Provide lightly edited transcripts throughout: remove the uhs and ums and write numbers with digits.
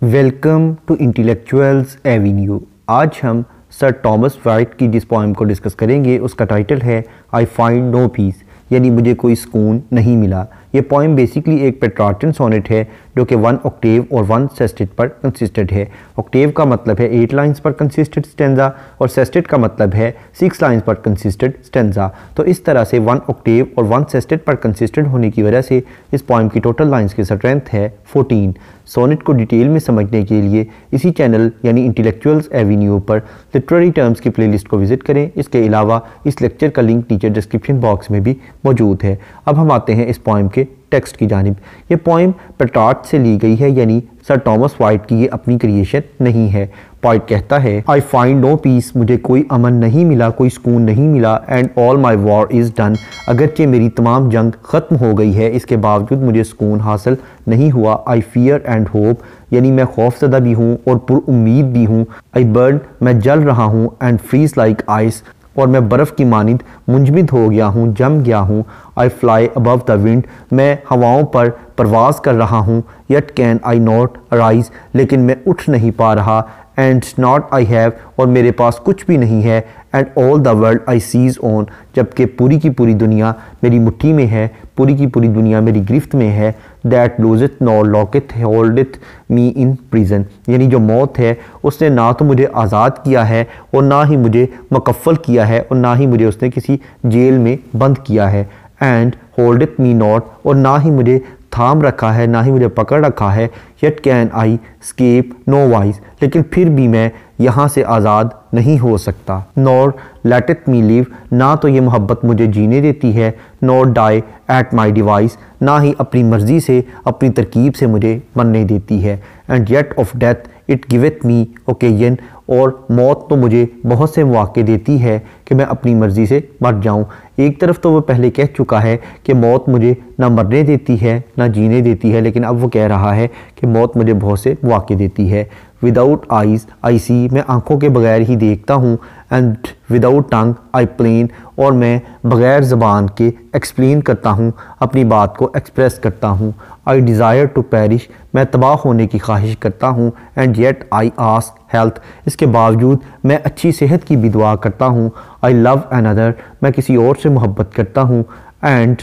Welcome to intellectuals Avenue. आज हम sir Thomas white की जिस पोएम को डिस्कस करेंगे उसका टाइटल है आई फाइंड नो पीस, यानी मुझे कोई सुकून नहीं मिला। ये पोएम बेसिकली एक पेट्रार्चन सोनेट है जो कि 1 ऑक्टेव और 1 सेस्टेट पर कंसिस्टेड है। ऑक्टेव का मतलब है 8 लाइंस पर कंसिस्टेड स्टेंजा और सेस्टेट का मतलब है 6 लाइंस पर कंसिस्टेड स्टेंजा। तो इस तरह से 1 ऑक्टेव और 1 सेस्टेट पर कंसिस्टेड होने की वजह से इस पोएम की टोटल लाइंस की स्ट्रेंथ है 14। सोनेट को डिटेल में समझने के लिए इसी चैनल यानी इंटेलेक्चुअल्स एवेन्यू पर लिटरेरी टर्म्स की प्लेलिस्ट को विजिट करें। इसके अलावा इस लेक्चर का लिंक नीचे डिस्क्रिप्शन बॉक्स में भी मौजूद है। अब हम आते हैं इस पोएम के टेक्स्ट की जानिब। ये पोएम पेट्रार्च से ली गई है, यानी सर थॉमस वाइट की ये अपनी क्रिएशन नहीं है। पोइट कहता है आई फाइंड नो पीस, मुझे कोई अमन नहीं मिला, कोई सुकून नहीं मिला। And all my war is done, अगरचे मेरी तमाम जंग ख़त्म हो गई है, इसके बावजूद मुझे सुकून हासिल नहीं हुआ। आई फियर एंड होप, यानी मैं खौफजदा भी हूँ और पुरुम्मीद भी हूँ। आई बर्न, मैं जल रहा हूँ। एंड फ्रीज लाइक आइस, और मैं बर्फ़ की मानिंद मुंजमद हो गया हूँ, जम गया हूँ। आई फ्लाई अबव द विंड, मैं हवाओं पर परवाज कर रहा हूँ। Yet can I not rise, लेकिन मैं उठ नहीं पा रहा। एंड नॉट आई हैव, और मेरे पास कुछ भी नहीं है। And all the world I seize on, जबकि पूरी की पूरी दुनिया मेरी मुट्ठी में है, पूरी की पूरी दुनिया मेरी गिरफ्त में है। That loseth nor locketh holdeth me in prison, यानी जो मौत है उसने ना तो मुझे आज़ाद किया है और ना ही मुझे मुकफ़ल किया है और ना ही मुझे उसने किसी जेल में बंद किया है। एंड होल्डथ मी नॉट, और ना ही मुझे थाम रखा है, ना ही मुझे पकड़ रखा है। Yet can I scape no wise, लेकिन फिर भी मैं यहाँ से आज़ाद नहीं हो सकता। Nor let it me live, ना तो ये मोहब्बत मुझे जीने देती है। Nor die at my device, ना ही अपनी मर्ज़ी से अपनी तरकीब से मुझे मरने देती है। And yet of death it giveth me occasion, और मौत तो मुझे बहुत से मौके देती है कि मैं अपनी मर्ज़ी से मर जाऊं। एक तरफ तो वो पहले कह चुका है कि मौत मुझे ना मरने देती है ना जीने देती है, लेकिन अब वो कह रहा है कि मौत मुझे बहुत से मौके देती है। विदाउट आइज़ आई सी, मैं आँखों के बगैर ही देखता हूँ। And without tongue I plain, और मैं बग़ैर ज़बान के एक्सप्लेन करता हूँ, अपनी बात को एक्सप्रेस करता हूँ। आई डिज़ायर टू पेरिश, मैं तबाह होने की ख्वाहिश करता हूँ। And yet I ask health, इसके बावजूद मैं अच्छी सेहत की भी दुआ करता हूँ। आई लव अनदर, मैं किसी और से मोहब्बत करता हूँ। एंड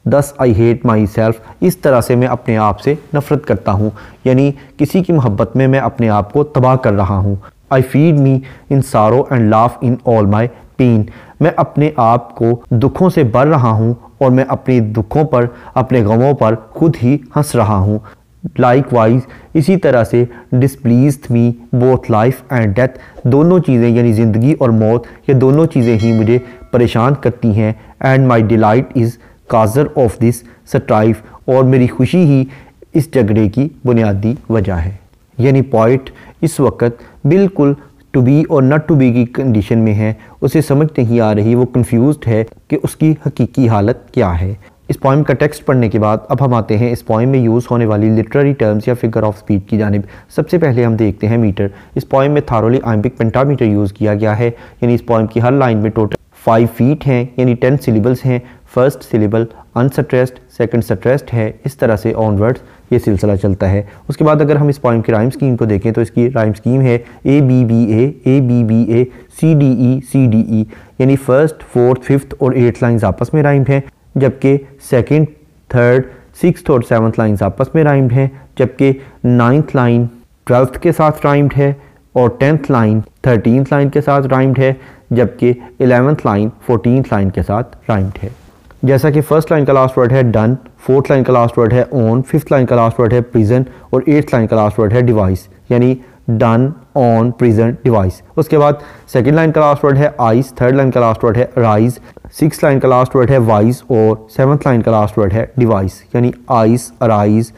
दस आई हेट माई सेल्फ, इस तरह से मैं अपने आप से नफ़रत करता हूँ, यानी किसी की मोहब्बत में मैं अपने आप को तबाह कर रहा हूँ। I feed me in sorrow and laugh in all my pain, मैं अपने आप को दुखों से भर रहा हूँ और मैं अपने दुखों पर, अपने गमों पर खुद ही हंस रहा हूँ। लाइक वाइज, इसी तरह से displeased me both life and death, दोनों चीज़ें यानी ज़िंदगी और मौत, ये दोनों चीज़ें ही मुझे परेशान करती हैं। एंड माई डिलाइट इज़ काजर ऑफ दिस स्ट्राइफ, और मेरी खुशी ही इस झगड़े की बुनियादी वजह है। यानी पोइट इस वक्त बिल्कुल टू बी और नॉट टू बी की कंडीशन में है, उसे समझ नहीं आ रही, वो कंफ्यूज्ड है कि उसकी हकीकी हालत क्या है। इस पोएम का टेक्स्ट पढ़ने के बाद अब हम आते हैं इस पोएम में यूज़ होने वाली लिटरेरी टर्म्स या फिगर ऑफ स्पीच की जानिब। सबसे पहले हम देखते हैं मीटर। इस पोएम में थारोली आइम्बिक पेंटामीटर यूज़ किया गया है, यानी इस पोएम की हर लाइन में टोटल 5 फीट हैं, यानी 10 सिलेबल्स हैं। First syllable unstressed, second stressed है, इस तरह से ऑनवर्ड्स ये सिलसिला चलता है। उसके बाद अगर हम इस पोएम की राइम स्कीम को देखें तो इसकी राइम स्कीम है A B B A C D E, यानी फर्स्ट, फोर्थ, फिफ्थ और 8th लाइन्स आपस में राइम हैं, जबकि सेकंड, थर्ड, 6th और 7th लाइन्स आपस में राइम्ड हैं, जबकि 9th लाइन 12th के साथ राइम्ड है और 10th लाइन 13th लाइन के साथ राइम्ड है, जबकि 11th लाइन 14th लाइन के साथ राइम्ड है। जैसा कि फर्स्ट लाइन का लास्ट वर्ड है डन, 4th लाइन का लास्ट वर्ड है ऑन, 5th लाइन का लास्ट वर्ड है प्रिजन और 8th लाइन का लास्ट वर्ड है डिवाइस, यानी डन, ऑन, प्रिजन, डिवाइस। उसके बाद सेकंड लाइन का लास्ट वर्ड है आइस, 3rd लाइन का लास्ट वर्ड है राइज, 6th लाइन का लास्ट वर्ड है वाइज और 7th लाइन का लास्ट वर्ड है डिवाइस, यानी आइस, अराइज,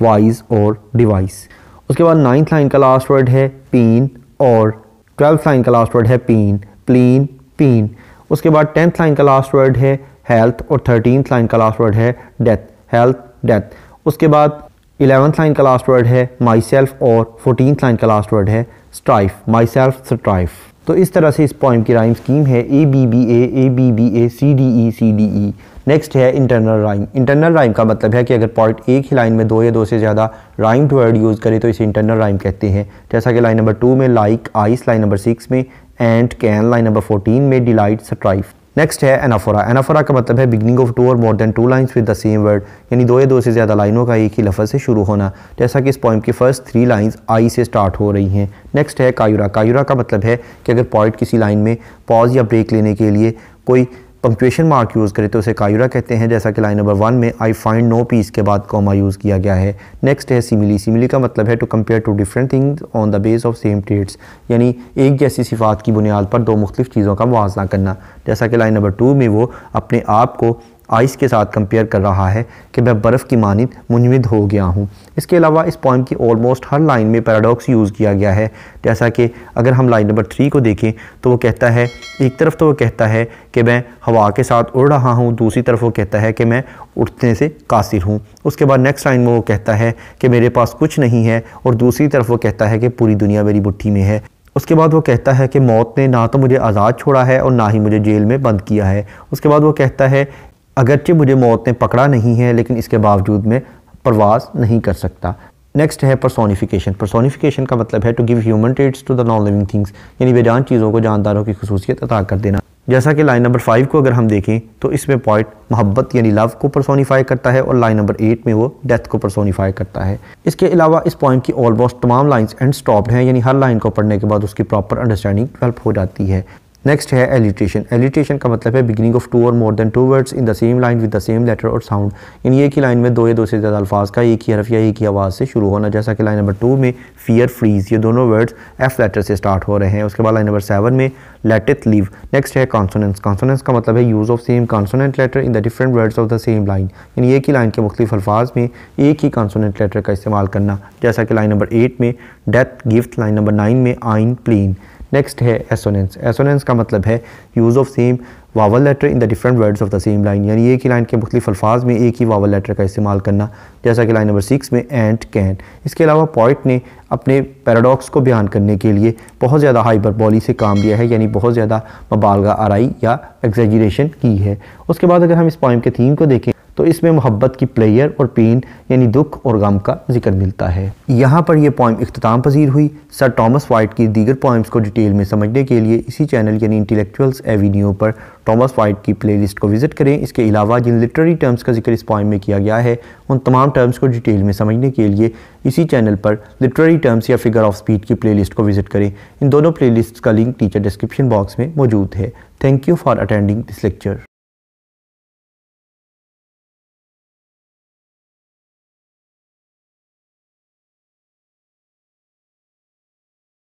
वाइज और डिवाइस। उसके बाद 9th लाइन का लास्ट वर्ड है पेन और 12th लाइन का लास्ट वर्ड है पेन, प्लेन, पेन। उसके बाद 10th लाइन का लास्ट वर्ड है हेल्थ और 13th लाइन का लास्ट वर्ड है डेथ, हेल्थ, डेथ। उसके बाद 11th लाइन का लास्ट वर्ड है माई सेल्फ और 14th लाइन का लास्ट वर्ड है स्ट्राइफ, माई सेल्फ स्ट्राइफ। तो इस तरह से इस पोएम की राइम स्कीम है A B B A C D E. Next है इंटरनल राइम। इंटरनल राइम का मतलब है कि अगर पॉइंट एक ही लाइन में दो या दो से ज़्यादा राइम्ड वर्ड यूज़ करे तो इसे इंटरनल राइम कहते हैं। जैसा कि लाइन नंबर 2 में लाइक आइस, लाइन नंबर 6 में एंड कैन, लाइन नंबर 14 में डिलाइट स्ट्राइफ। नेक्स्ट है एनाफोरा। एनाफोरा का मतलब है beginning of 2 or more than 2 lines with the same word, यानी दो या दो से ज़्यादा लाइनों का एक ही लफ्ज़ से शुरू होना। जैसा कि इस पॉइंट की फर्स्ट 3 लाइन्स आई से स्टार्ट हो रही हैं। नेक्स्ट है कायूरा। कायूरा का मतलब है कि अगर पॉइंट किसी लाइन में पॉज या ब्रेक लेने के लिए कोई पंक्चुएशन मार्क यूज़ करे तो उसे कायूरा कहते हैं। जैसा कि लाइन नंबर 1 में आई फाइंड नो पीस के बाद कॉमा यूज़ किया गया है। नेक्स्ट है सिमिली। सिमिली का मतलब है to compare two different things on the base of same traits, यानी एक जैसी सिफात की बुनियाद पर दो मुख्तलिफ चीज़ों का मुआवजा करना। जैसा कि लाइन नंबर 2 में वो अपने आप को आइस के साथ कंपेयर कर रहा है कि मैं बर्फ़ की मानिद मुंजमद हो गया हूँ। इसके अलावा इस पॉइंट की ऑलमोस्ट हर लाइन में पैराडॉक्स यूज़ किया गया है। जैसा कि अगर हम लाइन नंबर 3 को देखें तो वो कहता है, एक तरफ तो वो कहता है कि मैं हवा के साथ उड़ रहा हूँ, दूसरी तरफ वो कहता है कि मैं उड़ने से कासिर हूँ। उसके बाद नेक्स्ट लाइन में वो कहता है कि मेरे पास कुछ नहीं है, और दूसरी तरफ वो कहता है कि पूरी दुनिया मेरी मुट्ठी में है। उसके बाद वो कहता है कि मौत ने ना तो मुझे आज़ाद छोड़ा है और ना ही मुझे जेल में बंद किया है। उसके बाद वो कहता है अगरचे मुझे मौत ने पकड़ा नहीं है, लेकिन इसके बावजूद मैं परवाज़ नहीं कर सकता। नेक्स्ट है पर्सोनिफिकेशन। पर्सोनिफिकेशन का मतलब है to give human traits to the non living things, यानी बेजान चीज़ों को जानदारों की खुसूसियत अता कर देना। जैसा कि लाइन नंबर 5 को अगर हम देखें तो इसमें पॉइंट मोहब्बत यानी लव को पर्सोनीफाई करता है, और लाइन नंबर 8 में वो डेथ को पर्सोनीफाई करता है। इसके अलावा इस पॉइंट की ऑलमोस्ट तमाम लाइन्स एंड स्टॉप्ड हैं, यानी हर लाइन को पढ़ने के बाद उसकी प्रॉपर अंडरस्टैंडिंग डेवलप हो जाती है। नेक्स्ट है एलिट्रेशन। एलिट्रेशन का मतलब है beginning of 2 or more than 2 words in the same line with the same letter or sound, यानी एक ही लाइन में दो या दो से ज़्यादा अल्फाज का एक ही हरफ या एक ही आवाज़ से शुरू होना। जैसा कि लाइन नंबर 2 में फियर, फ्रीज, ये दोनों वर्ड्स एफ लेटर से स्टार्ट हो रहे हैं। उसके बाद लाइन नंबर 7 में लेट इट लिव। नेक्स्ट है कॉन्सोनेंट्स। कॉन्सोनेंट्स का मतलब है use of same consonant letter in the different words of the same line, यानी एक ही लाइन के मुख्तलिफ अल्फाज में एक ही कॉन्सोनेंट लेटर का इस्तेमाल करना। जैसा कि लाइन नंबर 8 में डेथ, गिफ्ट, लाइन नंबर 9 में आइन, प्लेन। नेक्स्ट है एसोनेंस। एसोनेंस का मतलब है use of same vowel letter in the different words of the same line, यानी एक ही लाइन के मुख्तलिफ अल्फाज में एक ही वावल लेटर का इस्तेमाल करना। जैसा कि लाइन नंबर 6 में एंड, कैन। इसके अलावा पॉइंट ने अपने पैराडॉक्स को बयान करने के लिए बहुत ज़्यादा हाइपरबोली से काम लिया है, यानी बहुत ज़्यादा मुबालगा आराई या एग्जैजरेशन की है। उसके बाद अगर हम इस पॉइंट के थीम को देखें तो इसमें मोहब्बत की प्लेयर और पेन यानी दुख और गम का जिक्र मिलता है। यहाँ पर यह पॉइंट इख्तिताम पजीर हुई। सर टॉमस वाइट की दीगर पॉइंट्स को डिटेल में समझने के लिए इसी चैनल यानी इंटेलेक्चुअल्स एवेन्यू पर टॉमस वाइट की प्लेलिस्ट को विजिट करें। इसके अलावा जिन लिटरेरी टर्म्स का जिक्र इस पॉइंट में किया गया है उन तमाम टर्म्स को डिटेल में समझने के लिए इसी चैनल पर लिटरेरी टर्म्स या फिगर ऑफ स्पीच की प्लेलिस्ट को विजिट करें। इन दोनों प्लेलिस्ट का लिंक नीचे डिस्क्रिप्शन बॉक्स में मौजूद है। Thank you for attending this lecture.